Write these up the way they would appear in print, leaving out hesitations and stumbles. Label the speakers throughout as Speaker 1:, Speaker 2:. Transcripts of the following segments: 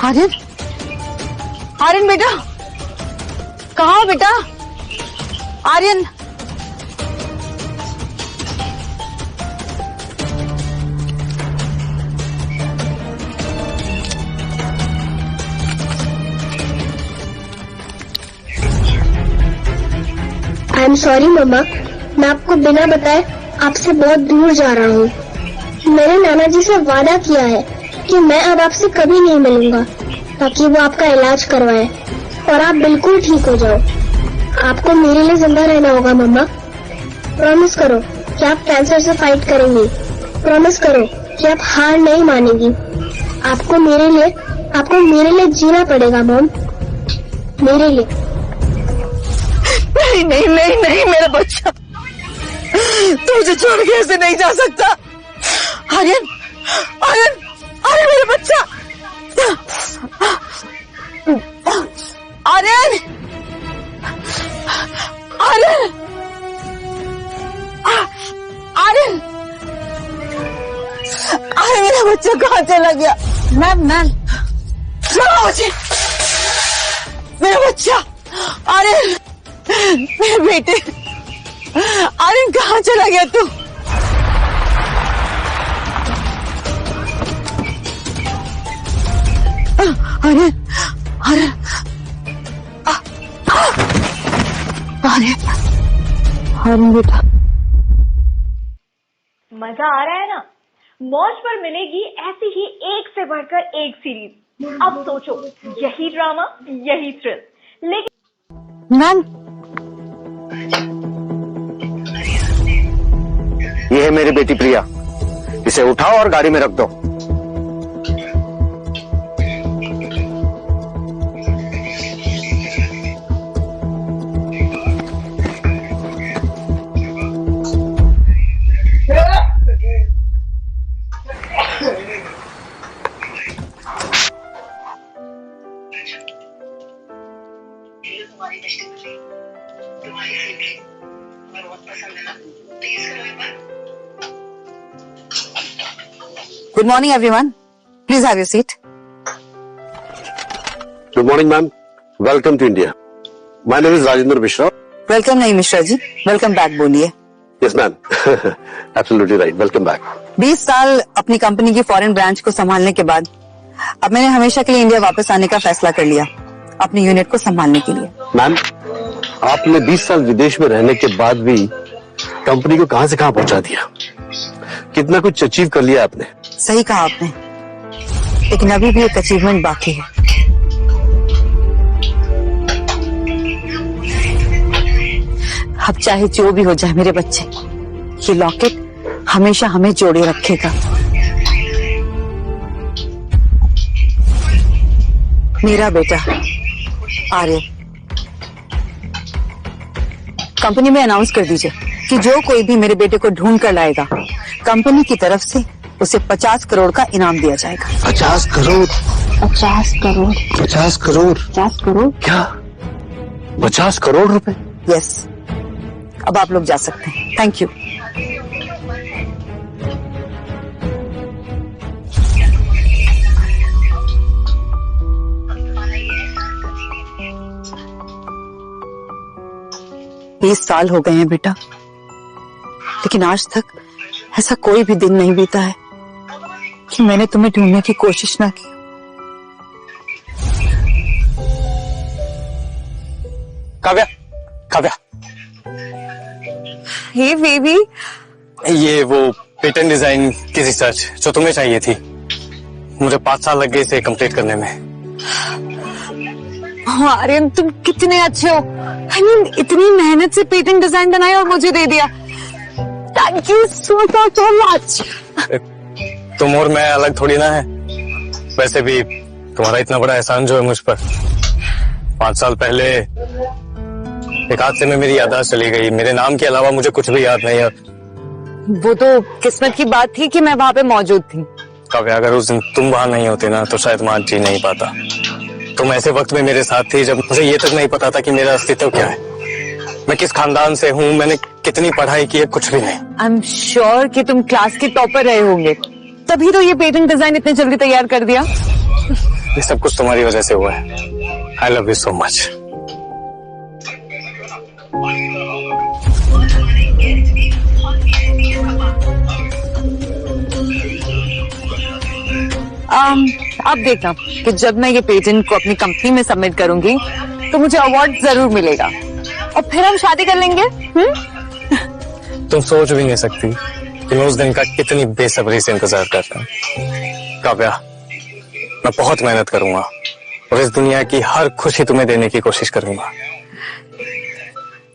Speaker 1: आर्यन, आर्यन बेटा, कहाँ हो बेटा? आर्यन,
Speaker 2: आई एम सॉरी मम्मा, मैं आपको बिना बताए आपसे बहुत दूर जा रहा हूँ। मैंने नाना जी से वादा किया है कि मैं अब आपसे कभी नहीं मिलूंगा, ताकि वो आपका इलाज करवाए और आप बिल्कुल ठीक हो जाओ। आपको मेरे लिए जिंदा रहना होगा मम्मा। प्रॉमिस करो कि आप कैंसर से फाइट करेंगी। प्रॉमिस करो कि आप हार नहीं मानेगी। आपको मेरे लिए जीना पड़ेगा मॉम, मेरे लिए।
Speaker 1: नहीं नहीं नहीं नहीं मेरा बच्चा, तू मुझे छोड़ के ऐसे नहीं जा सकता। आर्यन, आर्यन, आर्यन मेरा बच्चा, आर्यन, आर्यन, आर्यन, आर्यन मेरा बच्चा कहाँ चला गया? मैम, मुझे मेरा बच्चा, आर्यन, मेरे बेटे, आर्यन कहाँ चला गया तू? आर्यन, आर्यन, आर्यन, आर्यन बेटा।
Speaker 3: मजा आ रहा है ना? मौज पर मिलेगी ऐसी ही एक से बढ़कर एक सीरीज। अब सोचो, यही ड्रामा, यही थ्रिल। लेकिन
Speaker 1: मैम,
Speaker 4: ये है मेरी बेटी प्रिया, इसे उठाओ और गाड़ी में रख दो।
Speaker 1: Good morning everyone, please have your seat.
Speaker 4: Good morning ma'am, welcome to India. My name is Rajendra Mishra.
Speaker 1: Welcome नहीं मिश्रा जी, वेलकम बैक बोलिए।
Speaker 4: Yes ma'am, absolutely right, welcome back.
Speaker 1: 20 साल अपनी कंपनी की फॉरेन ब्रांच को संभालने के बाद अब मैंने हमेशा के लिए इंडिया वापस आने का फैसला कर लिया, अपनी यूनिट को संभालने के लिए।
Speaker 4: मैम, आपने 20 साल विदेश में रहने के बाद भी कंपनी को कहां से कहां पहुंचा दिया, कितना कुछ अचीव कर लिया आपने।
Speaker 1: सही कहा आपने, लेकिन अभी भी एक अचीवमेंट बाकी है। अब चाहे जो भी हो जाए मेरे बच्चे, ये लॉकेट हमेशा हमें जोड़े रखेगा। मेरा बेटा आर्यन, कंपनी में अनाउंस कर दीजिए कि जो कोई भी मेरे बेटे को ढूंढ कर लाएगा, कंपनी की तरफ से उसे 50 करोड़ का इनाम दिया जाएगा।
Speaker 4: 50 करोड़?
Speaker 2: 50 करोड़?
Speaker 4: 50 करोड़?
Speaker 2: 50 करोड़?
Speaker 4: क्या 50 करोड़ रुपए?
Speaker 1: यस, अब आप लोग जा सकते हैं। Thank you. बीस साल हो गए हैं बेटा, लेकिन आज तक ऐसा कोई भी दिन नहीं बीता है कि मैंने तुम्हें ढूंढने की कोशिश ना की।
Speaker 5: काव्या, काव्या,
Speaker 1: हे बेबी,
Speaker 5: ये वो पेटेंट डिजाइन की रिसर्च जो तुम्हें चाहिए थी, मुझे 5 साल लग गए इसे कंप्लीट करने में।
Speaker 1: आर्यन तुम कितने अच्छे हो। I mean, इतनी मेहनत से पेटेंट डिजाइन बनाया और मुझे दे दिया। Thank you so much.
Speaker 5: तुम और मैं अलग थोड़ी ना है, वैसे भी तुम्हारा इतना बड़ा एहसान जो है मुझ पर। 5 साल पहले एक हादसे में मेरी याददाश्त चली गई, मेरे नाम के अलावा मुझे कुछ भी याद नहीं है।
Speaker 1: वो तो किस्मत की बात थी कि मैं वहां पे मौजूद थी।
Speaker 5: काव्या, अगर उस दिन तुम वहां नहीं होते ना तो शायद मैं आज जी नहीं पाता। तुम ऐसे वक्त में मेरे साथ थी जब मुझे ये तक नहीं पता था कि मेरा अस्तित्व क्या है, मैं किस खानदान से हूँ, मैंने कितनी पढ़ाई की है, कुछ भी नहीं।
Speaker 1: आई एम श्योर कि तुम क्लास के टॉपर रहे होंगे, तभी तो ये पेटेंट डिजाइन इतने जल्दी तैयार कर दिया।
Speaker 5: ये सब कुछ तुम्हारी वजह से हुआ है। I love you so much.
Speaker 1: अब देखना कि जब मैं ये पेटेंट को अपनी कंपनी में सबमिट करूंगी तो मुझे अवार्ड जरूर मिलेगा और फिर हम शादी कर लेंगे।
Speaker 5: तुम सोच भी नहीं सकती कि मैं उस दिन का कितनी बेसब्री से इंतजार करता हूँ। काव्या, मैं बहुत मेहनत करूंगा और इस दुनिया की हर खुशी तुम्हें देने की कोशिश करूंगा।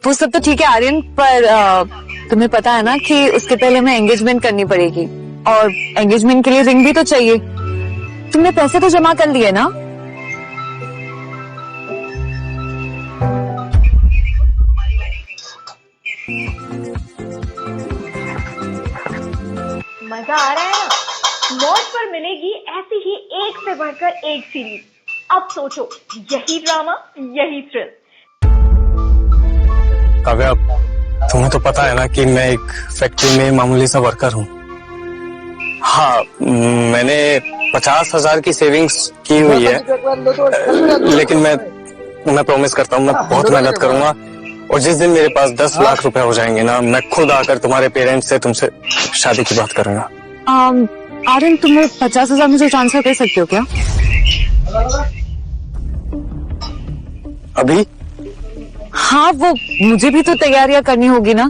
Speaker 1: वो सब तो ठीक है आर्यन, पर तुम्हें पता है ना कि उसके पहले हमें एंगेजमेंट करनी पड़ेगी और एंगेजमेंट के लिए रिंग भी तो चाहिए। तुमने पैसे तो जमा कर लिए ना?
Speaker 3: मजा आ रहा है ना? मौज पर मिलेगी ऐसी ही एक से बढ़कर एक सीरीज। अब सोचो, यही ड्रामा, यही थ्रिल।
Speaker 5: काव्या, तुम्हें तो पता है ना कि मैं एक फैक्ट्री में मामूली सा वर्कर हूँ। हाँ, मैंने 50,000 की सेविंग्स की हुई है, लेकिन मैं प्रॉमिस करता हूँ मैं बहुत मेहनत करूंगा और जिस दिन मेरे पास 10 लाख रुपए हो जाएंगे ना, मैं खुद आकर तुम्हारे पेरेंट्स से तुमसे शादी की बात करूंगा।
Speaker 1: आर्यन, तुम्हें 50,000 मुझे ट्रांसफर कर सकते हो क्या
Speaker 5: अभी?
Speaker 1: हाँ, वो मुझे भी तो तैयारियां करनी होगी ना,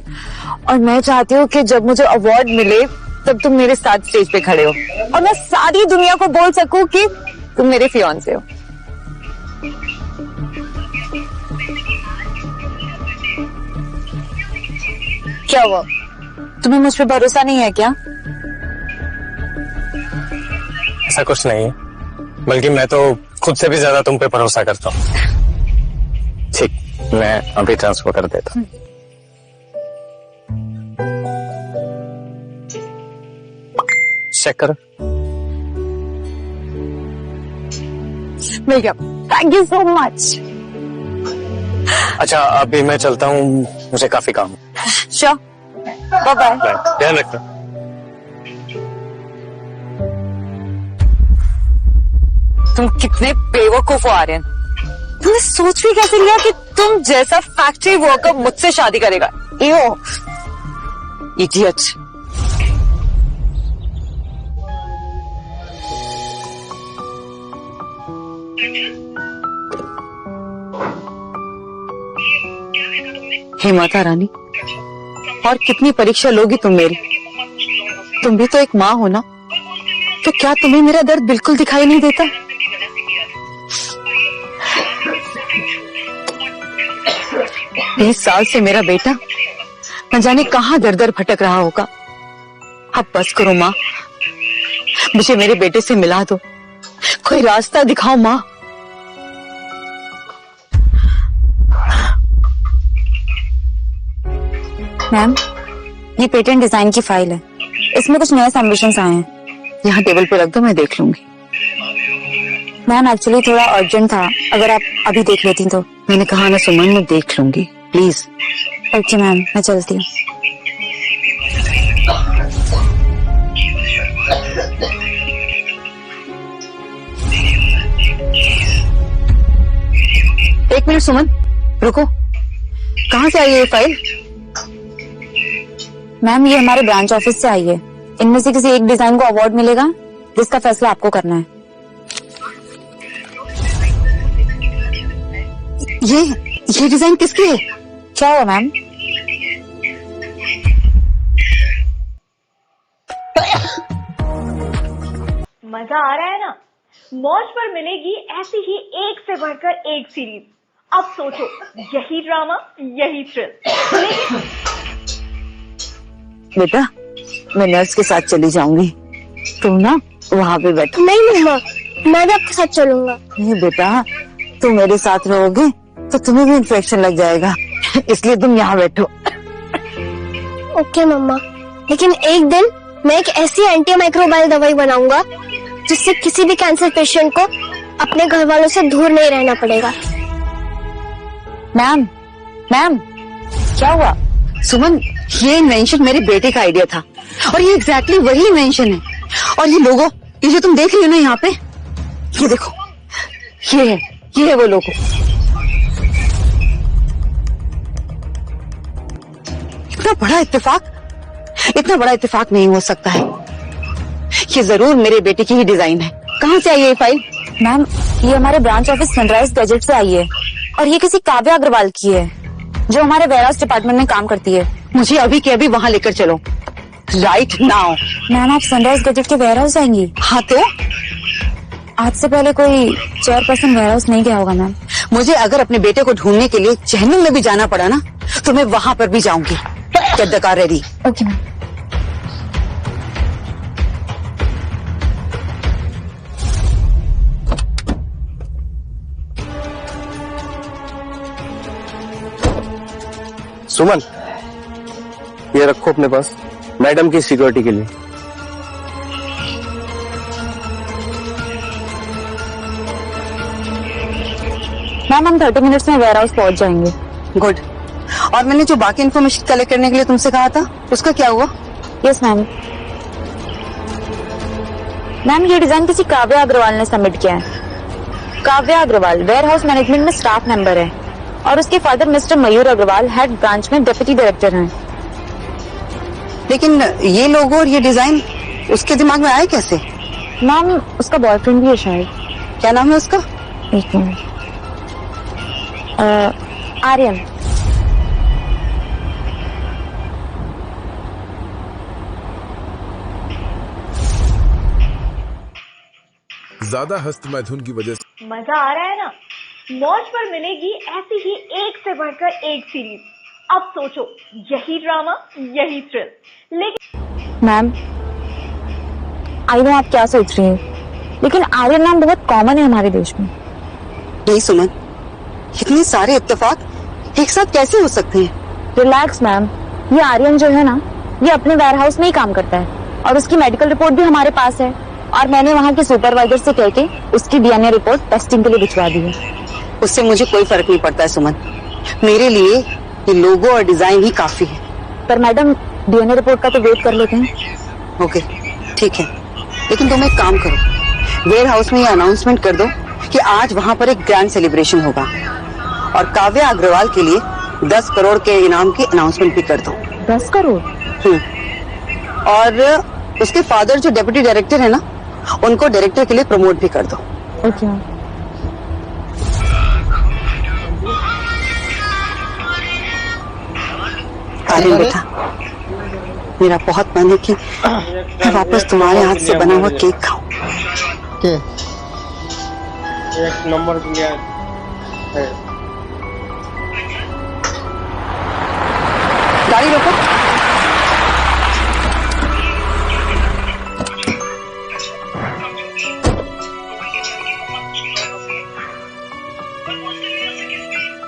Speaker 1: और मैं चाहती हूँ कि जब मुझे अवार्ड मिले तब तुम मेरे साथ स्टेज पे खड़े हो और मैं सारी दुनिया को बोल सकूं कि तुम मेरे फियांसे हो। क्या हुआ, तुम्हें मुझ पे भरोसा नहीं है क्या?
Speaker 5: ऐसा कुछ नहीं है, बल्कि मैं तो खुद से भी ज्यादा तुम पे भरोसा करता हूँ। ठीक, मैं अभी ट्रांसफर कर देता हूँ। चेक करो।
Speaker 1: मिल गया, थैंक यू सो मच।
Speaker 5: अच्छा, अभी मैं चलता हूँ, मुझे काफी काम है।
Speaker 1: Sure, bye bye.
Speaker 5: बाय, ध्यान रखना।
Speaker 1: तुम कितने बेवकूफ हो आर्यन। तुमने सोच भी कैसे लिया कि तुम जैसा फैक्ट्री वर्कर मुझसे शादी करेगा? यो इडियट। हे माता रानी, और कितनी परीक्षा लोगी तुम मेरी? तुम भी तो एक माँ हो ना, तो क्या तुम्हें मेरा दर्द बिल्कुल दिखाई नहीं देता? 20 साल से मेरा बेटा न जाने कहां दर दर भटक रहा होगा। अब बस करो माँ, मुझे मेरे बेटे से मिला दो, कोई रास्ता दिखाओ माँ।
Speaker 6: मैम, ये पेटेंट डिजाइन की फाइल है, इसमें कुछ नए सबमिशंस आए हैं।
Speaker 1: यहाँ टेबल पे रख दो, मैं देख लूंगी।
Speaker 6: मैम, एक्चुअली थोड़ा अर्जेंट था, अगर आप अभी देख लेती तो।
Speaker 1: मैंने कहा ना सुमन, मैं देख लूंगी, प्लीज।
Speaker 6: ओके मैम, मैं चलती हूँ।
Speaker 1: एक मिनट सुमन, रुको। कहाँ से आई है ये फाइल?
Speaker 6: मैम, ये हमारे ब्रांच ऑफिस से आई है। इनमें से किसी एक डिजाइन को अवार्ड मिलेगा, जिसका फैसला आपको करना है।
Speaker 1: ये डिजाइन किसकी है?
Speaker 6: क्या हुआ मैम?
Speaker 3: मजा आ रहा है ना? मौज पर मिलेगी ऐसी ही एक से बढ़कर एक सीरीज। अब सोचो, यही ड्रामा, यही थ्रिल। लेकिन
Speaker 1: बेटा, मैं नर्स के साथ चली जाऊंगी, तुम ना वहाँ पे बैठो।
Speaker 2: नहीं मम्मा, मैं भी आपके साथ चलूंगा।
Speaker 1: नहीं बेटा, तुम मेरे साथ रहोगे तो तुम्हें भी इन्फेक्शन लग जाएगा, इसलिए तुम यहाँ बैठो।
Speaker 2: ओके मम्मा, लेकिन एक दिन मैं एक ऐसी एंटी माइक्रोबायल दवाई बनाऊंगा जिससे किसी भी कैंसर पेशेंट को अपने घर वालों से दूर नहीं रहना पड़ेगा।
Speaker 6: मैम, मैम, क्या हुआ?
Speaker 1: सुमन, ये इन्वेंशन मेरे बेटे का आइडिया था और ये एग्जैक्टली वही इन्वेंशन है। और ये लोगो, ये जो तुम देख रही हो ना यहाँ पे, ये देखो, ये है वो लोगो। इतना बड़ा इत्तेफाक नहीं हो सकता है। ये जरूर मेरे बेटे की ही डिजाइन है। कहाँ से आई है ये फाइल?
Speaker 6: मैम, ये हमारे ब्रांच ऑफिस सनराइज गैजेट से आई है और ये किसी काव्या अग्रवाल की है जो हमारे वेयरहाउस डिपार्टमेंट में काम करती है।
Speaker 1: मुझे अभी के अभी वहां लेकर चलो, राइट नाउ।
Speaker 6: मैम, आप सनराइज गैजेट के वेयरहाउस आएंगी?
Speaker 1: हाँ तो
Speaker 6: आज से पहले कोई चेयरपर्सन वेयरहाउस नहीं गया होगा मैम।
Speaker 1: मुझे अगर अपने बेटे को ढूंढने के लिए जहन्नुम में भी जाना पड़ा ना तो मैं वहां पर भी जाऊंगी। Get the car ready.
Speaker 6: Okay ma'am.
Speaker 4: Suman, ये रखो अपने पास, मैडम की सिक्योरिटी के लिए।
Speaker 6: मैम, हम 30 मिनट्स में वेयरहाउस पहुंच जाएंगे।
Speaker 1: गुड। और मैंने जो बाकी इन्फॉर्मेशन कलेक्ट करने के लिए तुमसे कहा था उसका क्या हुआ?
Speaker 6: Yes ma'am. मैम, ये डिजाइन किसी काव्या अग्रवाल ने सबमिट किया है। काव्या अग्रवाल वेयरहाउस मैनेजमेंट में स्टाफ मेंबर है और उसके फादर मिस्टर मयूर अग्रवाल हेड ब्रांच में डिप्टी डायरेक्टर हैं।
Speaker 1: लेकिन ये लोगो और ये डिजाइन उसके दिमाग में आए कैसे?
Speaker 6: मैम, उसका बॉयफ्रेंड भी है शायद।
Speaker 1: क्या नाम है उसका?
Speaker 6: एक मिनट। आर्यन।
Speaker 7: ज्यादा हस्त मैथुन की वजह से
Speaker 3: मजा आ रहा है ना? मौज पर मिलेगी ऐसी ही एक से बढ़कर एक सीरीज। अब सोचो, यही ड्रामा, यही थ्रिल। लेकिन
Speaker 6: मैम, आई नो आप क्या सोच रही हैं, लेकिन आर्यन नाम बहुत कॉमन है हमारे देश में।
Speaker 1: नहीं सुमन, इतने सारे इत्तेफाक एक साथ कैसे हो सकते हैं?
Speaker 6: रिलैक्स मैम, ये आर्यन जो है ना, ये अपने वेयरहाउस में ही काम करता है और उसकी मेडिकल रिपोर्ट भी हमारे पास है और मैंने वहाँ के सुपरवाइजर से कह के उसकी डीएनए रिपोर्ट टेस्टिंग के लिए भिजवा दी है।
Speaker 1: उससे मुझे कोई फर्क नहीं पड़ता है सुमन, मेरे लिए ये लोगो और डिजाइन ही काफी है।
Speaker 6: पर मैडम, डीएनए रिपोर्ट का तो वेट कर लेते हैं।
Speaker 1: ओके ठीक है, लेकिन तुम एक काम करो, वेयर हाउस में ये अनाउंसमेंट कर दो कि आज वहां पर एक ग्रैंड सेलिब्रेशन होगा और काव्या अग्रवाल के लिए 10 करोड़ के इनाम की अनाउंसमेंट भी कर दो।
Speaker 6: 10 करोड़?
Speaker 1: और उसके फादर जो डेप्यूटी डायरेक्टर है ना, उनको डायरेक्टर के लिए प्रमोट भी कर दो।
Speaker 6: Okay ma'am.
Speaker 1: आर्यन बेटा, मेरा बहुत मन है कि मैं वापस तुम्हारे हाथ से बना हुआ केक खाऊं।
Speaker 8: एक नंबर दिया है।
Speaker 1: गाड़ी रोको।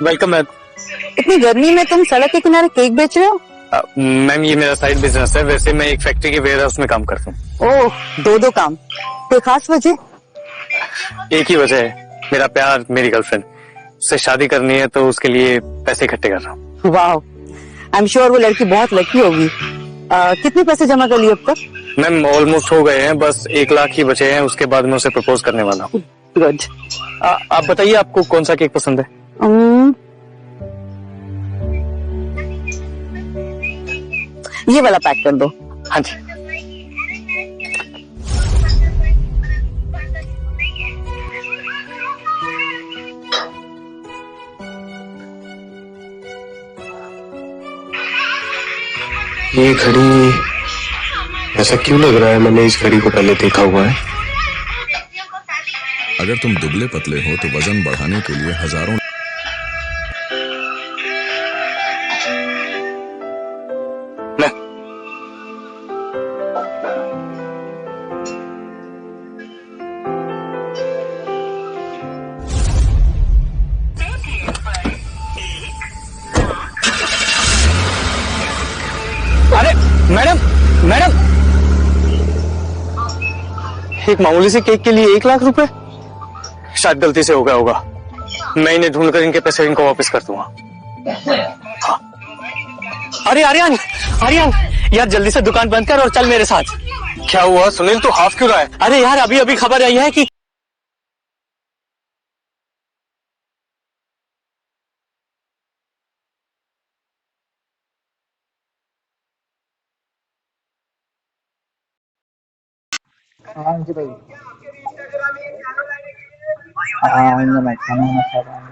Speaker 5: Welcome ma'am.
Speaker 1: इतनी गर्मी में तुम सड़क के किनारे केक बेच रहे हो?
Speaker 5: मैम, ये मेरा साइड बिजनेस है। वैसे मैं एक फैक्ट्री के वेयरहाउस में काम करता हूँ।
Speaker 1: ओह, दो काम। कोई खास वजह?
Speaker 5: एक ही वजह है, मेरा प्यार, मेरी गर्लफ्रेंड से शादी करनी है तो उसके लिए पैसे इकट्ठे कर रहा हूँ।
Speaker 1: वाह, आई एम श्योर वो लड़की बहुत लकी होगी। कितने पैसे जमा कर लिए अब तक?
Speaker 5: मैम, ऑलमोस्ट हो गए हैं, बस 1 लाख ही बचे हैं। उसके बाद मैं उसे प्रपोज करने वाला हूँ।
Speaker 1: गुड।
Speaker 5: आप बताइए, आपको कौन सा केक पसंद है?
Speaker 1: ये वाला पैक कर दो।
Speaker 5: हाँ जी।
Speaker 4: ये घड़ी ऐसा क्यों लग रहा है मैंने इस घड़ी को पहले देखा हुआ है?
Speaker 7: अगर तुम दुबले पतले हो तो वजन बढ़ाने के लिए हजारों
Speaker 5: अरे मैडम, मैडम, एक मामूली से केक के लिए 1 लाख रुपए? शायद गलती से हो गया होगा। मैं इन्हें ढूंढकर इनके पैसे इनको वापस कर दूंगा। हाँ। अरे आर्यन, आर्यन यार, जल्दी से दुकान बंद कर और चल मेरे साथ। क्या हुआ सुनील, तू हाफ क्यों रहा है? अरे यार, अभी अभी खबर आई है कि
Speaker 9: हाँ जी भाई। हाँ मैं खाना वाना खा रहा हूँ।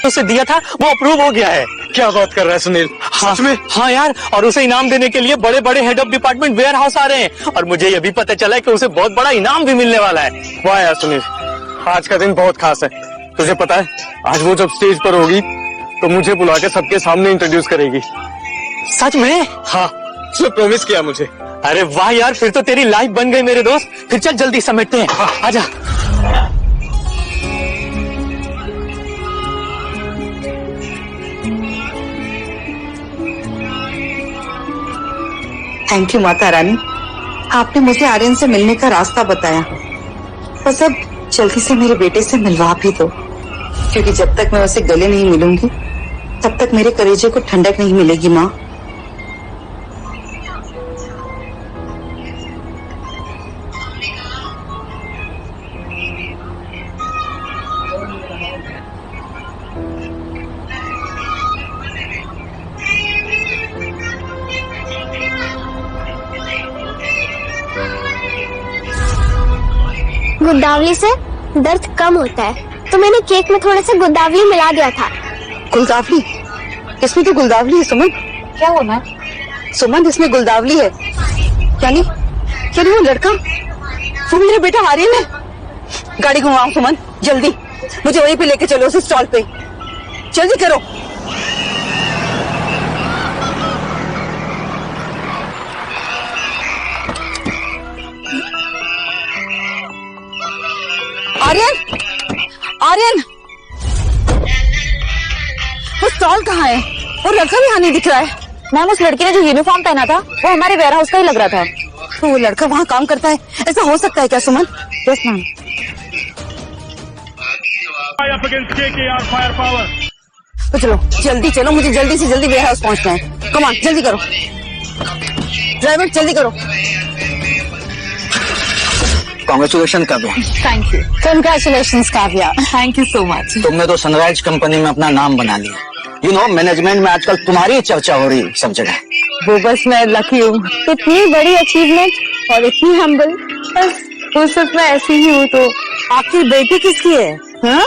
Speaker 5: उसे दिया था वो अप्रूव हो गया है। क्या बात कर रहा है सुनील? हाँ
Speaker 4: सच में?
Speaker 5: हाँ यार, और उसे इनाम देने के लिए बड़े बड़े head of department warehouse आ रहे हैं, और मुझे ये भी पता चला है कि उसे बहुत बड़ा इनाम भी मिलने वाला है। वाह यार सुनील, आज का दिन बहुत खास है। तुझे पता है, आज वो जब स्टेज पर होगी तो मुझे बुला के सबके सामने इंट्रोड्यूस करेगी।
Speaker 4: सच में?
Speaker 5: हाँ, उसने प्रॉमिस किया मुझे। अरे वाह यार, फिर तो तेरी लाइफ बन गई मेरे दोस्त। फिर चल जल्दी समेटते हैं। हाँ, आजा।
Speaker 10: थैंक यू माता रानी, आपने मुझे आर्यन से मिलने का रास्ता बताया। बस अब जल्दी से मेरे बेटे से मिलवा भी दो, क्योंकि जब तक मैं उसे गले नहीं मिलूंगी तब तक मेरे कलेजे को ठंडक नहीं मिलेगी माँ।
Speaker 2: गुलदावली से दर्द कम होता है, तो मैंने केक में थोड़ा सा गुलदावली मिला दिया था।
Speaker 10: गुलदावली? इसमें तो गुलदावली है सुमन।
Speaker 6: क्या हुआ मैम?
Speaker 10: सुमन, इसमें गुलदावली है। यानी वो लड़का, वो मेरा बेटा आर्यन है। गाड़ी घुमाओ सुमन, जल्दी। मुझे वहीं पे लेके चलो, उस स्टॉल पे। जल्दी करो। आर्यन, आर्यन, वो स्टॉल कहाँ है? वो लड़का भी यहाँ नहीं दिख रहा है।
Speaker 6: मैम, उस लड़की ने जो यूनिफॉर्म पहना था वो हमारे वेयर हाउस का ही लग रहा था।
Speaker 10: तो वो लड़का वहाँ काम करता है, ऐसा हो सकता है क्या सुमन?
Speaker 6: Yes ma'am.
Speaker 10: तो चलो जल्दी चलो, मुझे जल्दी से जल्दी वेयर हाउस पहुँचना है। कम ऑन, जल्दी करो ड्राइवर, जल्दी करो।
Speaker 9: Congratulation Kavya.
Speaker 6: Thank you. Congratulations Kavya, thank you so much.
Speaker 9: तुमने तो सनराइज कंपनी में अपना नाम बना लिया। यू नो, मैनेजमेंट में आजकल तुम्हारी चर्चा हो रही है सब जगह।
Speaker 6: वो बस मैं लकी हूँ। इतनी बड़ी अचीवमेंट और इतनी हम्बल, बस वो सब मैं ऐसी ही हूँ। तो
Speaker 10: आपकी बेटी किसकी है? हाँ?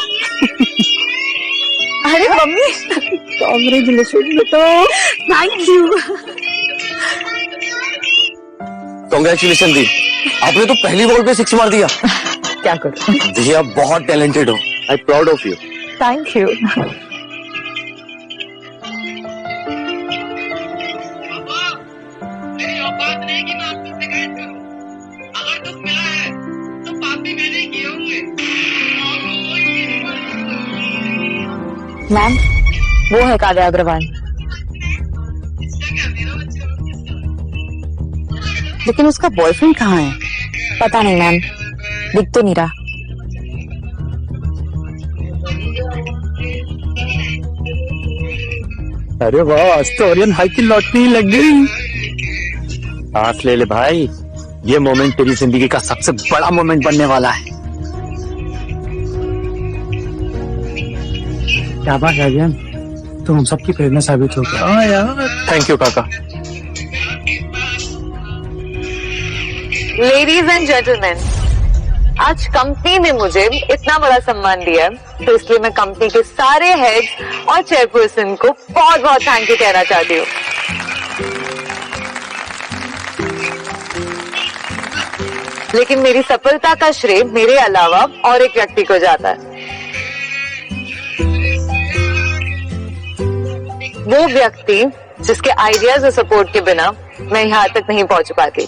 Speaker 6: अरे मम्मी, कांग्रेचुलेशन। तो थैंक यू।
Speaker 4: कांग्रेचुलेशन दी, आपने तो पहली बॉल पे 6 मार दिया।
Speaker 6: क्या करूँ?
Speaker 4: दिया, बहुत टैलेंटेड हो। I proud of you.
Speaker 6: Thank you. Ma'am, वो है काव्या अग्रवाल।
Speaker 10: लेकिन उसका बॉयफ्रेंड कहाँ है?
Speaker 6: पता नहीं मैम, दिख तो नहीं रहा।
Speaker 5: अरे वाह, आज तो आर्यन हाई की लॉटरी लग गई। सांस ले ले भाई, ये मोमेंट तेरी जिंदगी का सबसे बड़ा मोमेंट बनने वाला है। क्या बात है आर्यन, तुम हम सबकी प्रेरणा साबित हो गया। हाँ यार, थैंक यू काका।
Speaker 1: लेडीज एंड जेंटलमैन, आज कंपनी ने मुझे इतना बड़ा सम्मान दिया है, तो इसलिए मैं कंपनी के सारे हेड्स और चेयरपर्सन को बहुत बहुत थैंक यू कहना चाहती हूँ। लेकिन मेरी सफलता का श्रेय मेरे अलावा और एक व्यक्ति को जाता है। वो व्यक्ति जिसके आइडियाज और सपोर्ट के बिना मैं यहाँ तक नहीं पहुंच पाती।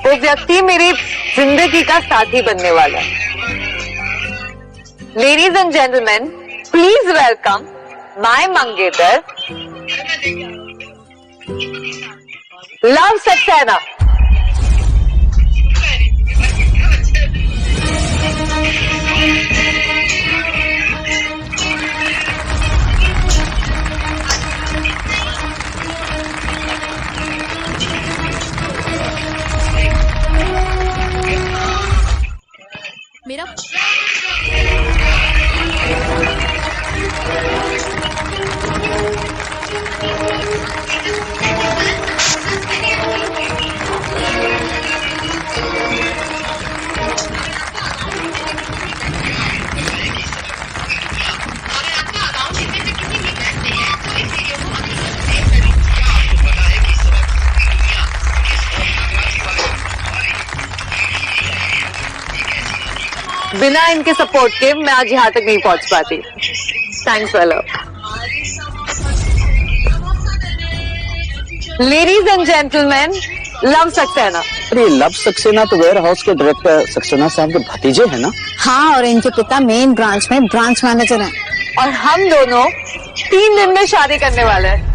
Speaker 1: वो व्यक्ति मेरी जिंदगी का साथी बनने वाला है। Ladies and gentleman, please welcome my मंगेतर लव सक्सेना। बिना इनके सपोर्ट के मैं आज यहाँ तक नहीं पहुंच पाती। थैंक्स वेलो। Ladies and gentleman, love Saxena.
Speaker 9: अरे लव सक्सेना तो वेयर हाउस के डायरेक्टर सक्सेना साहब के भतीजे हैं ना?
Speaker 6: हाँ, और इनके पिता मेन ब्रांच में ब्रांच मैनेजर हैं।
Speaker 1: और हम दोनों 3 दिन में शादी करने वाले हैं।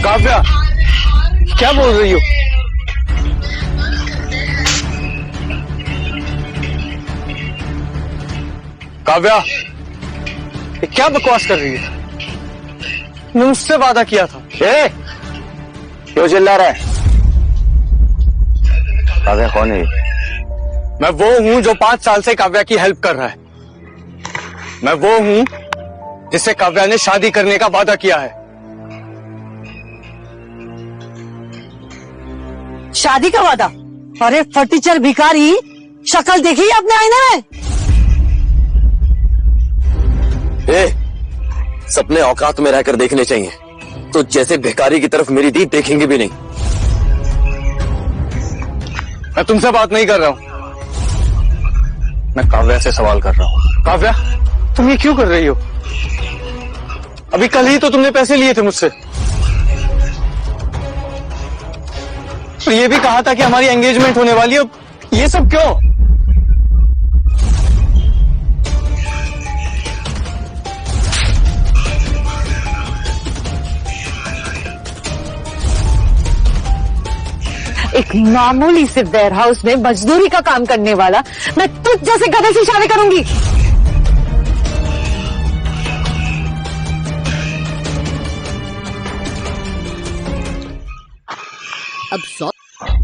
Speaker 5: काव्या, क्या बोल रही हो? काव्या, ये क्या बकवास कर रही है? मैं उससे वादा किया था।
Speaker 9: क्यों चिल्ला रहा है? काव्या कौन है?
Speaker 5: मैं वो हूं जो 5 साल से काव्या की हेल्प कर रहा है। मैं वो हूं जिससे काव्या ने शादी करने का वादा किया है।
Speaker 10: शादी का वादा? अरे फटीचर भिखारी, शक्ल देखी है अपने आईने में?
Speaker 4: सपने औकात में रहकर देखने चाहिए, तो जैसे भिखारी की तरफ मेरी दी देखेंगे भी नहीं।
Speaker 5: मैं तुमसे बात नहीं कर रहा हूं, मैं काव्या से सवाल कर रहा हूं। काव्या, तुम ये क्यों कर रही हो? अभी कल ही तो तुमने पैसे लिए थे मुझसे, और ये भी कहा था कि हमारी एंगेजमेंट होने वाली है। अब ये सब क्यों?
Speaker 1: एक मामूली से वेयर हाउस में मजदूरी का काम करने वाला मैं तुझ जैसे गधे से शादी करूंगी?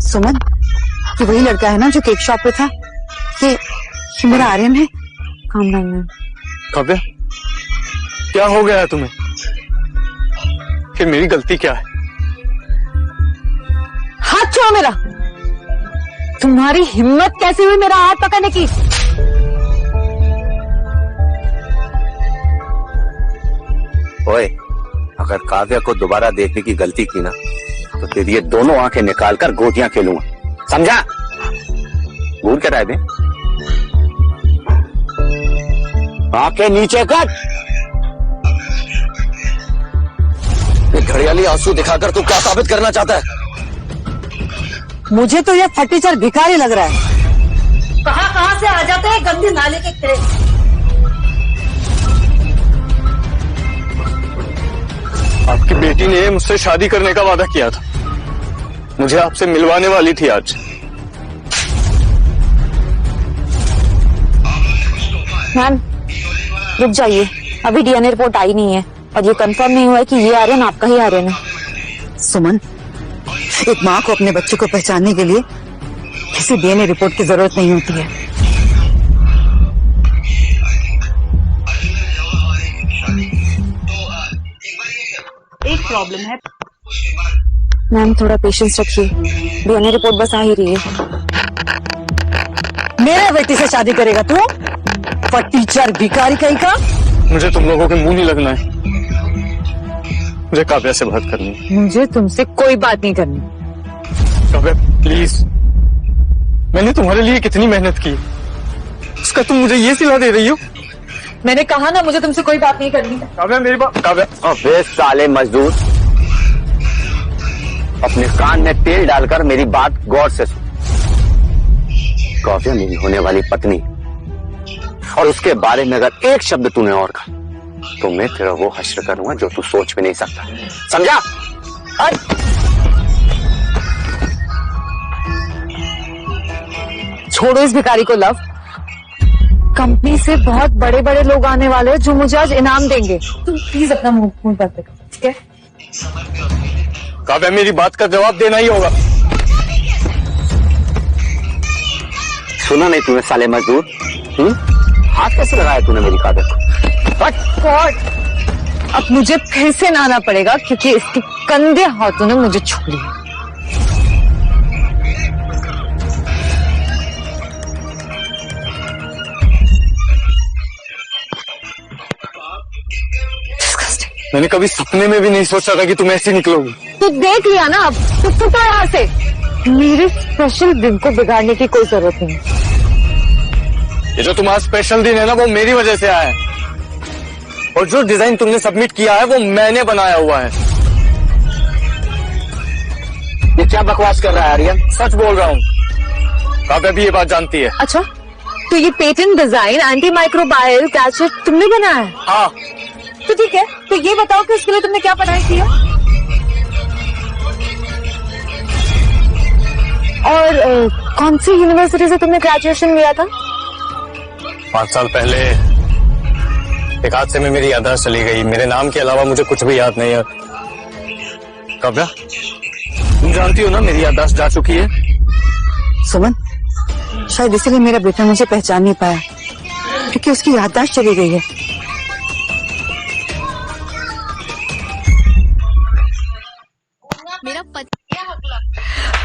Speaker 10: सुमन, ये वही लड़का है ना जो केक शॉप पे था? ये मेरा आर्यन है।
Speaker 1: काम करना।
Speaker 5: काव्या, क्या हो गया है तुम्हें? कि मेरी गलती क्या है?
Speaker 1: हाथ छोड़ो मेरा। तुम्हारी हिम्मत कैसे हुई मेरा हाथ पकड़ने की?
Speaker 4: ओए, अगर काव्या को दोबारा देखने की गलती की ना, तो तेरी ये दोनों आंखें निकालकर गोटियां खेलूंगा, समझा? भूल कर आए बे। आंखें नीचे कर। घड़ियाली आंसू दिखाकर तू क्या साबित करना चाहता है?
Speaker 10: मुझे तो ये फटीचर भिखारी लग रहा है। कहां से आ जाते हैं गंदी नाले के कीड़े।
Speaker 5: आपकी बेटी ने मुझसे शादी करने का वादा किया था, मुझे आपसे मिलवाने वाली थी आज।
Speaker 6: मैम, रुक जाइए, अभी डीएनए रिपोर्ट आई नहीं है और ये कंफर्म नहीं हुआ है कि ये आर्यन आपका ही आर्यन है।
Speaker 10: सुमन, एक माँ को अपने बच्चे को पहचानने के लिए किसी डीएनए रिपोर्ट की जरूरत नहीं होती है।
Speaker 11: एक प्रॉब्लम है।
Speaker 6: मैम, थोड़ा पेशेंस रखिए, डीएनए रिपोर्ट बस आ ही रही है।
Speaker 10: मेरे बेटी से शादी करेगा तू? फटीचर भिखारी कहीं का।
Speaker 5: मुझे तुम लोगों के मुंह नहीं लगना है, मुझे काव्या से बात करनी है।
Speaker 1: मुझे तुमसे कोई बात नहीं करनी।
Speaker 5: काव्या प्लीज, मैंने तुम्हारे लिए कितनी मेहनत की, उसका तुम मुझे ये सिला दे रही हो?
Speaker 1: मैंने कहा ना, मुझे तुमसे कोई बात नहीं करनी।
Speaker 5: काव्या मेरी बात। काव्या,
Speaker 9: अबे साले मजदूर, अपने कान में तेल डालकर मेरी बात गौर से सुन। काव्या मेरी होने वाली पत्नी, और उसके बारे में अगर एक शब्द तूने और कहा तो मैं तेरा वो हश्र करूंगा जो तू सोच भी नहीं सकता, समझा?
Speaker 1: छोड़ो इस भिखारी को लव। कंपनी से बहुत बड़े बड़े लोग आने वाले हैं जो मुझे आज इनाम देंगे। तुम प्लीज अपना मुंह बंद कर, ठीक है?
Speaker 5: काव्या मेरी बात का जवाब देना ही होगा।
Speaker 9: सुना नहीं तूने साले मजदूर? हाथ कैसे लगाया तूने मेरी काव्या को?
Speaker 1: गॉड, अब मुझे फिर से नहाना पड़ेगा क्योंकि इसके गंदे हाथों ने मुझे छू लिया। Disgusting.
Speaker 5: मैंने कभी सपने में भी नहीं सोचा था कि तुम ऐसी निकलोगी।
Speaker 1: तो देख लिया ना, अब तो चुप यहाँ से। मेरे स्पेशल दिन को बिगाड़ने की कोई जरूरत नहीं।
Speaker 5: ये जो तुम्हारा स्पेशल दिन है ना, वो मेरी वजह से आया है। और जो डिजाइन तुमने सबमिट किया है वो मैंने बनाया हुआ है।
Speaker 9: ये क्या बकवास कर रहा है आर्यन?
Speaker 5: सच बोल रहा हूँ। काव्या भी ये बात जानती है।
Speaker 1: अच्छा, तो ये patent design anti microbial Cachet तुमने बनाया है?
Speaker 5: हाँ।
Speaker 1: तो ठीक है, तो ये बताओ कि इसके लिए तुमने क्या पढ़ाई की है? और कौन सी यूनिवर्सिटी से तुमने ग्रेजुएशन लिया था?
Speaker 5: 5 साल पहले एक हादसे में मेरी याददाश्त चली गई। मेरे नाम के अलावा मुझे कुछ भी याद नहीं है। काव्या, तुम जानती हो ना मेरी याददाश्त जा चुकी है।
Speaker 10: सुमन, शायद इसीलिए मेरा बेटा मुझे पहचान नहीं पाया, क्योंकि उसकी याददाश्त चली गई है।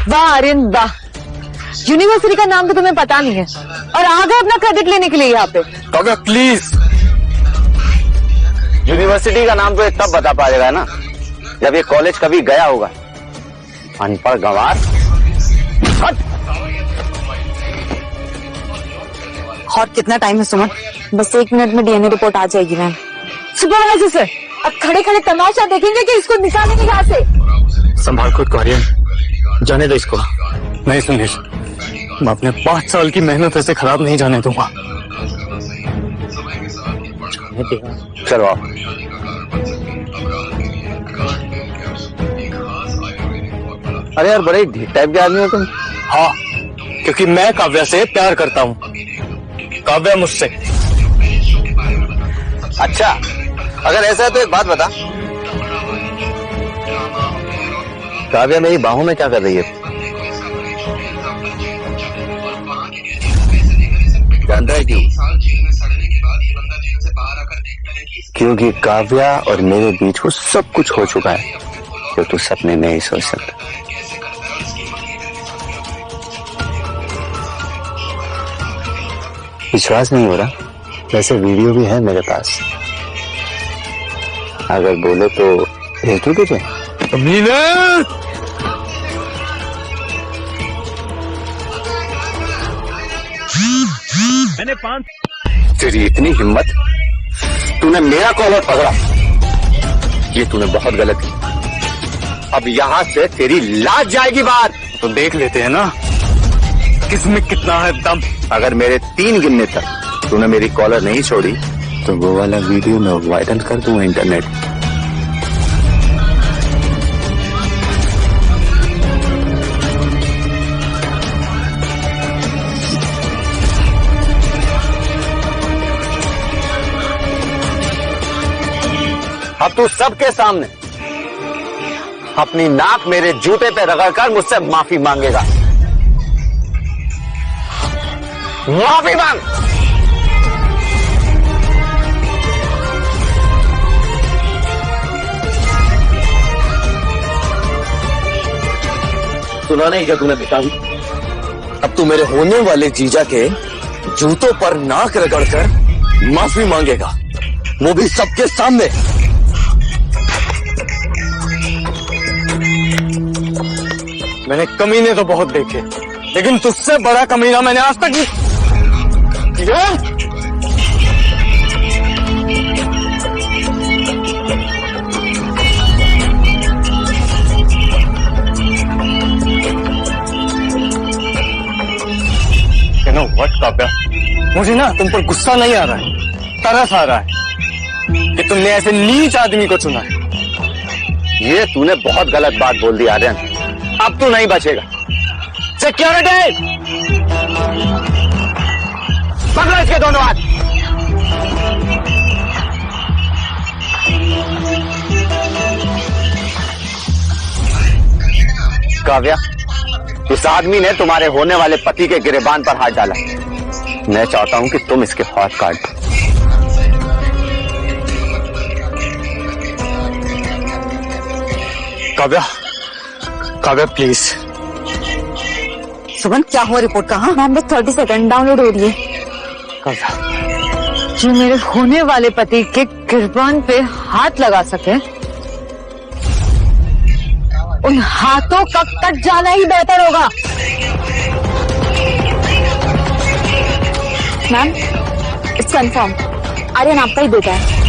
Speaker 1: वाह आर्यन वाह, यूनिवर्सिटी का नाम तो तुम्हें पता नहीं है और आ गए अपना क्रेडिट लेने के लिए यहाँ पे।
Speaker 5: काव्या प्लीज।
Speaker 9: यूनिवर्सिटी का नाम तो ये तब बता पाएगा ना जब ये कॉलेज कभी गया होगा। अनपढ़ गंवार।
Speaker 10: और कितना टाइम है सुमन?
Speaker 6: बस 1 मिनट में डीएनए रिपोर्ट आ जाएगी मैम।
Speaker 1: सुपरवाइजर सर, अब खड़े खड़े तमाशा देखेंगे कि इसको निकालेंगे यहाँ से।
Speaker 5: संभाल खुद को आर्यन, जाने दो इसको। नहीं सुनील, मैं अपने 5 साल की मेहनत ऐसे खराब नहीं जाने दूंगा।
Speaker 9: चलो आओ। अरे यार, बड़े ढीठ टाइप के आदमी हो तुम।
Speaker 5: हाँ, क्योंकि मैं काव्या से प्यार करता हूँ, काव्या मुझसे।
Speaker 9: अच्छा, अगर ऐसा है तो एक बात बता, काव्या मेरी बाहों में क्या कर रही है? जानता है क्यों? क्योंकि काव्या और मेरे बीच वो सब कुछ हो चुका है जो तू सपने में ही सोच सकता। विश्वास नहीं हो रहा? वैसे वीडियो भी है मेरे पास, अगर बोले तो भेज दूं तुझे।
Speaker 5: मैंने 5
Speaker 9: तेरी इतनी हिम्मत, तूने मेरा कॉलर पकड़ा, ये तूने बहुत गलत की। अब यहाँ से तेरी लाज जाएगी बात।
Speaker 5: तो देख लेते हैं ना किसमें कितना है दम।
Speaker 9: अगर मेरे 3 गिनने तक तूने मेरी कॉलर नहीं छोड़ी तो वो वाला वीडियो मैं वायरल कर दूंगा इंटरनेट। अब तू सबके सामने अपनी नाक मेरे जूते पे रगड़कर मुझसे माफी मांगेगा। माफी मांग। सुना नहीं क्या तूने बेटा?
Speaker 5: अब तू मेरे होने वाले जीजा के जूतों पर नाक रगड़कर माफी मांगेगा, वो भी सबके सामने। मैंने कमीने तो बहुत देखे, लेकिन तुझसे बड़ा कमीना मैंने आज तक नहीं। You know what, काव्या, मुझे ना तुम पर गुस्सा नहीं आ रहा है, तरस आ रहा है कि तुमने ऐसे नीच आदमी को चुना है।
Speaker 9: ये तूने बहुत गलत बात बोल दी आर्यन, अब तू नहीं बचेगा। सिक्योरिटी, पकड़ो इसके दोनों हाथ। काव्या, इस आदमी ने तुम्हारे होने वाले पति के गिरेबान पर हाथ डाला। मैं चाहता हूं कि तुम इसके हाथ काट दो।
Speaker 5: काव्या, काव्या प्लीज।
Speaker 10: सुमन, क्या हुआ? रिपोर्ट कहाँ?
Speaker 6: मैम बस 30 सेकंड डाउनलोड हो रही है।
Speaker 5: काव्या
Speaker 1: जो मेरे होने वाले पति के गिरबान पे हाथ लगा सके, उन हाथों का कट जाना ही बेहतर होगा।
Speaker 6: मैम, इट्स कंफर्म, आर्यन आपका ही बेटा है।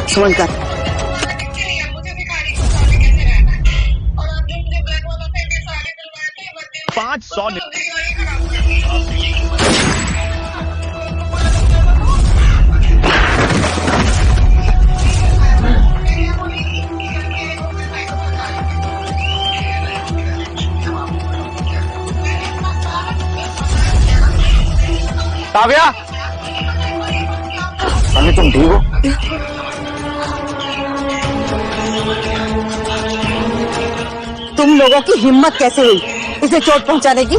Speaker 10: सुमन का
Speaker 8: 500
Speaker 9: काव्या, अरे तुम ठीक हो?
Speaker 10: तुम लोगों की हिम्मत कैसे हुई इसे चोट पहुंचाने की?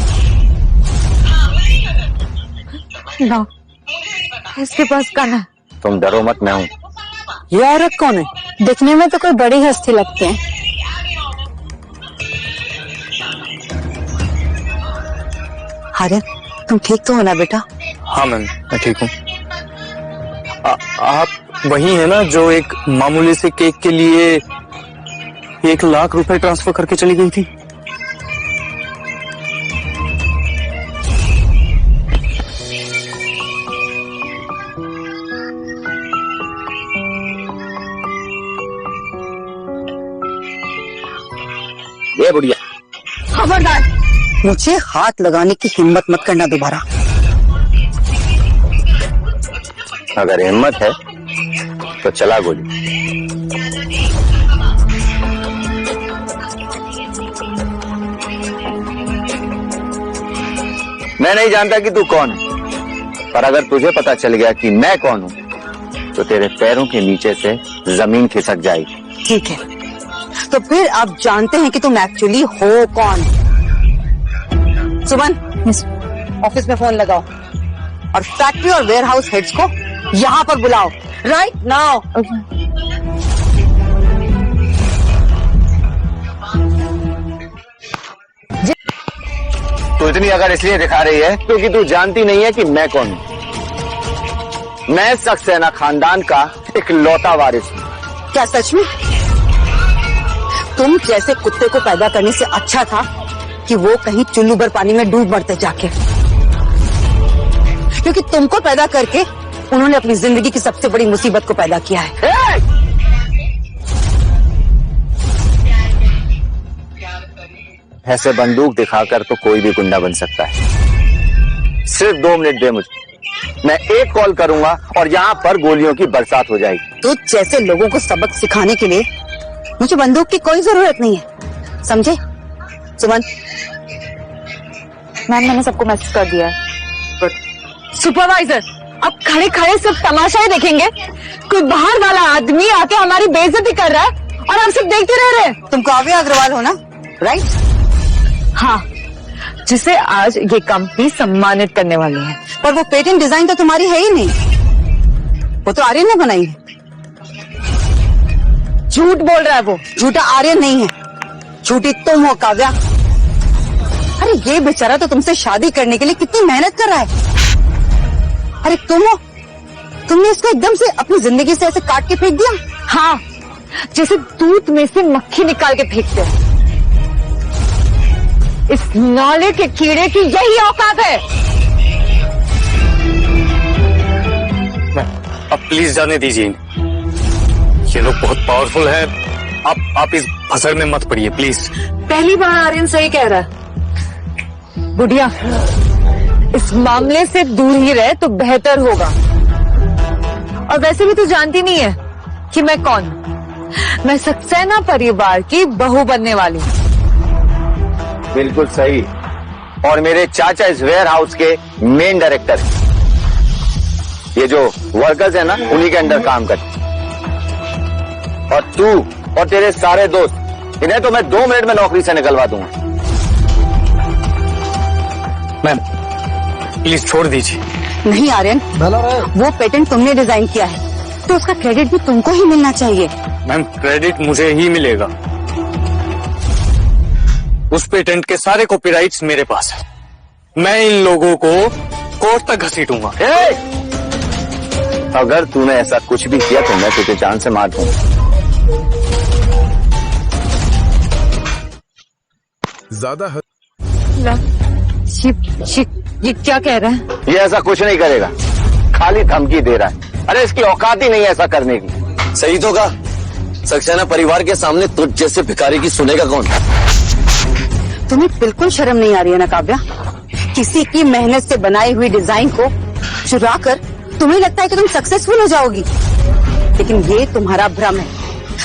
Speaker 1: ना, इसके पास गन है।
Speaker 9: तुम डरो मत, मैं हूं।
Speaker 10: ये औरत कौन है?
Speaker 6: दिखने में तो कोई बड़ी हस्ती लगती है।
Speaker 10: आर्यन, तुम ठीक तो हो ना बेटा?
Speaker 5: हाँ मैम, मैं ठीक हूँ। आप वही है ना जो एक मामूली से केक के लिए 1 लाख रुपए ट्रांसफर करके चली गई थी?
Speaker 9: ये बुढ़िया,
Speaker 10: खबरदार, मुझे हाथ लगाने की हिम्मत मत करना दोबारा।
Speaker 9: अगर हिम्मत है तो चला गोली। मैं नहीं जानता कि तू कौन है, पर अगर तुझे पता चल गया कि मैं कौन हूं तो तेरे पैरों के नीचे से जमीन खिसक जाएगी।
Speaker 10: ठीक है, तो फिर आप जानते हैं कि तुम एक्चुअली हो कौन। सुमन, ऑफिस में फोन लगाओ और फैक्ट्री और वेयरहाउस हेड्स को यहाँ पर बुलाओ, राइट नाउ।
Speaker 9: तू इतनी अगर इसलिए दिखा रही है क्योंकि तू जानती नहीं है कि मैं कौन हूं। मैं सक्सेना खानदान का इकलौता वारिस हूं।
Speaker 10: क्या सच में? तुम जैसे कुत्ते को पैदा करने से अच्छा था कि वो कहीं चुल्लू भर पानी में डूब मरते जाके, क्योंकि तुमको पैदा करके उन्होंने अपनी जिंदगी की सबसे बड़ी मुसीबत को पैदा किया है।
Speaker 9: ऐसे बंदूक दिखाकर तो कोई भी गुंडा बन सकता है। सिर्फ 2 मिनट दे मुझे, मैं एक कॉल करूंगा और यहाँ पर गोलियों की बरसात हो जाएगी।
Speaker 10: तो जैसे लोगों को सबक सिखाने के लिए मुझे बंदूक की कोई जरूरत नहीं है, समझे? सुमन,
Speaker 6: मैम, मैंने सबको मैसेज कर दिया है।
Speaker 1: सुपरवाइजर, अब खड़े खड़े सब तमाशा ही देखेंगे? कोई बाहर वाला आदमी आके हमारी बेइज्जती कर रहा है और हम सब देखते रह रहे हैं।
Speaker 10: तुम काव्या अग्रवाल हो ना, राइट?
Speaker 1: हाँ, जिसे आज ये कंपनी सम्मानित करने वाली है।
Speaker 10: पर वो पेटेंट डिजाइन तो तुम्हारी है ही नहीं, वो तो आर्यन ने बनाई है।
Speaker 1: झूठ बोल रहा है वो।
Speaker 10: झूठा आर्यन नहीं है, झूठी तुम हो काव्या। अरे ये बेचारा तो तुमसे शादी करने के लिए कितनी मेहनत कर रहा है। अरे तुम हो, तुमने इसको एकदम से अपनी जिंदगी से ऐसे काट के फेंक दिया।
Speaker 1: हाँ, जैसे दूध में से मक्खी निकाल के फेंकते हैं। इस नाले के कीड़े की यही औकात है।
Speaker 5: अब प्लीज जाने दीजिए, ये लोग बहुत पावरफुल है। आप इस फसर में मत पड़िए प्लीज।
Speaker 1: पहली बार आर्यन सही कह रहा है। बुढ़िया, इस मामले से दूर ही रहे तो बेहतर होगा। और वैसे भी तू जानती नहीं है कि मैं कौन हूं। मैं सक्सेना परिवार की बहू बनने वाली हूँ।
Speaker 9: बिल्कुल सही। और मेरे चाचा इस वेयर हाउस के मेन डायरेक्टर हैं। ये जो वर्कर्स है ना, उन्हीं के अंडर काम करते। और तू और तेरे सारे दोस्त, इन्हें तो मैं 2 मिनट में नौकरी से निकलवा दूंगा।
Speaker 5: मैम प्लीज छोड़ दीजिए।
Speaker 10: नहीं आर्यन, वो पेटेंट तुमने डिजाइन किया है तो उसका क्रेडिट भी तुमको ही मिलना चाहिए।
Speaker 5: मैम क्रेडिट मुझे ही मिलेगा। उस पेटेंट के सारे कॉपीराइट्स मेरे पास है। मैं इन लोगों को कोर्ट तक घसीटूंगा।
Speaker 9: अगर तूने ऐसा कुछ भी किया तो मैं तुझे जान से मार दूंगा।
Speaker 7: ज्यादा
Speaker 1: ये क्या कह रहा है?
Speaker 9: ये ऐसा कुछ नहीं करेगा, खाली धमकी दे रहा है। अरे इसकी औकात ही नहीं है ऐसा करने की।
Speaker 4: सही तो कहा, सक्सेना परिवार के सामने तुझ जैसे भिखारी की सुनेगा कौन?
Speaker 10: तुम्हें बिल्कुल शर्म नहीं आ रही है ना काव्या? किसी की मेहनत से बनाई हुई डिजाइन को चुरा कर तुम्हें लगता है कि तुम सक्सेसफुल हो जाओगी, लेकिन ये तुम्हारा भ्रम है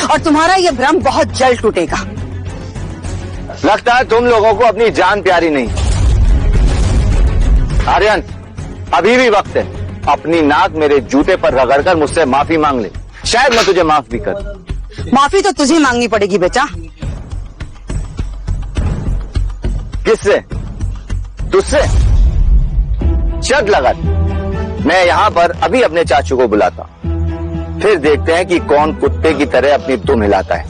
Speaker 10: और तुम्हारा ये भ्रम बहुत जल्द टूटेगा।
Speaker 9: लगता है तुम लोगों को अपनी जान प्यारी नहीं। आर्यन, अभी भी वक्त है, अपनी नाक मेरे जूते पर रगड़कर मुझसे माफी मांग ले, शायद मैं तुझे माफ भी कर दूं।
Speaker 10: माफी तो तुझे मांगनी पड़ेगी बेटा।
Speaker 9: किससे? तुझसे? शर्त लगा, मैं यहाँ पर अभी अपने चाचू को बुलाता, फिर देखते हैं कि कौन कुत्ते की तरह अपनी दुम हिलाता है।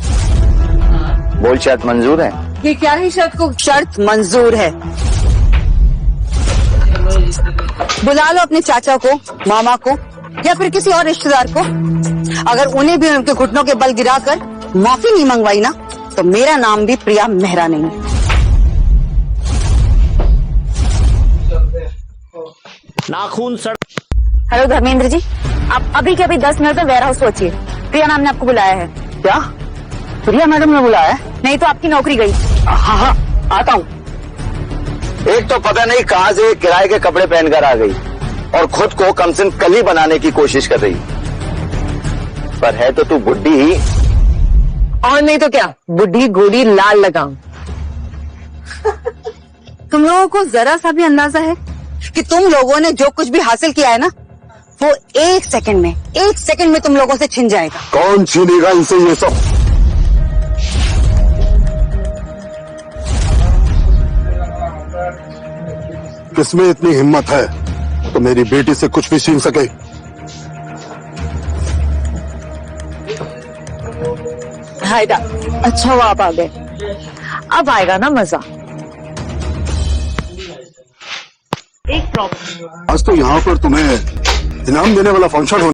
Speaker 9: बोल, शर्त मंजूर है?
Speaker 10: ये क्या है शर्त को? शर्त मंजूर है। बुला लो अपने चाचा को, मामा को या फिर किसी और रिश्तेदार को। अगर उन्हें भी उनके घुटनों के बल गिराकर माफी नहीं मंगवाई ना, तो मेरा नाम भी प्रिया मेहरा नहीं है।
Speaker 8: नाखून सड़।
Speaker 6: हेलो धर्मेंद्र जी, आप अभी के अभी 10 मिनट में वेयर हाउस पहुंचिए। प्रिया मैम ने आपको बुलाया है।
Speaker 9: क्या? प्रिया मैडम ने बुलाया है?
Speaker 6: नहीं तो आपकी नौकरी गई।
Speaker 9: हाँ हाँ, आता हूँ। एक तो पता नहीं कहाँ से किराए के कपड़े पहनकर आ गई और खुद को कमसिन कली बनाने की कोशिश कर रही, पर है तो तू बुड्ढी ही।
Speaker 1: और नहीं तो क्या, बुढ़ी घोड़ी लाल लगाऊं।
Speaker 10: तुम लोगों को जरा सा भी अंदाजा है कि तुम लोगों ने जो कुछ भी हासिल किया है ना, वो एक सेकंड में तुम लोगों से छिन जाएगा।
Speaker 7: कौन छीनेगा इनसे ये सब? किसमें इतनी हिम्मत है तो मेरी बेटी से कुछ भी छीन सके?
Speaker 1: हायदा, अच्छा हुआ आप आ गए, अब आएगा ना मजा।
Speaker 11: एक प्रॉब्लम।
Speaker 7: आज तो यहाँ पर तुम्हें इनाम देने वाला फंक्शन हो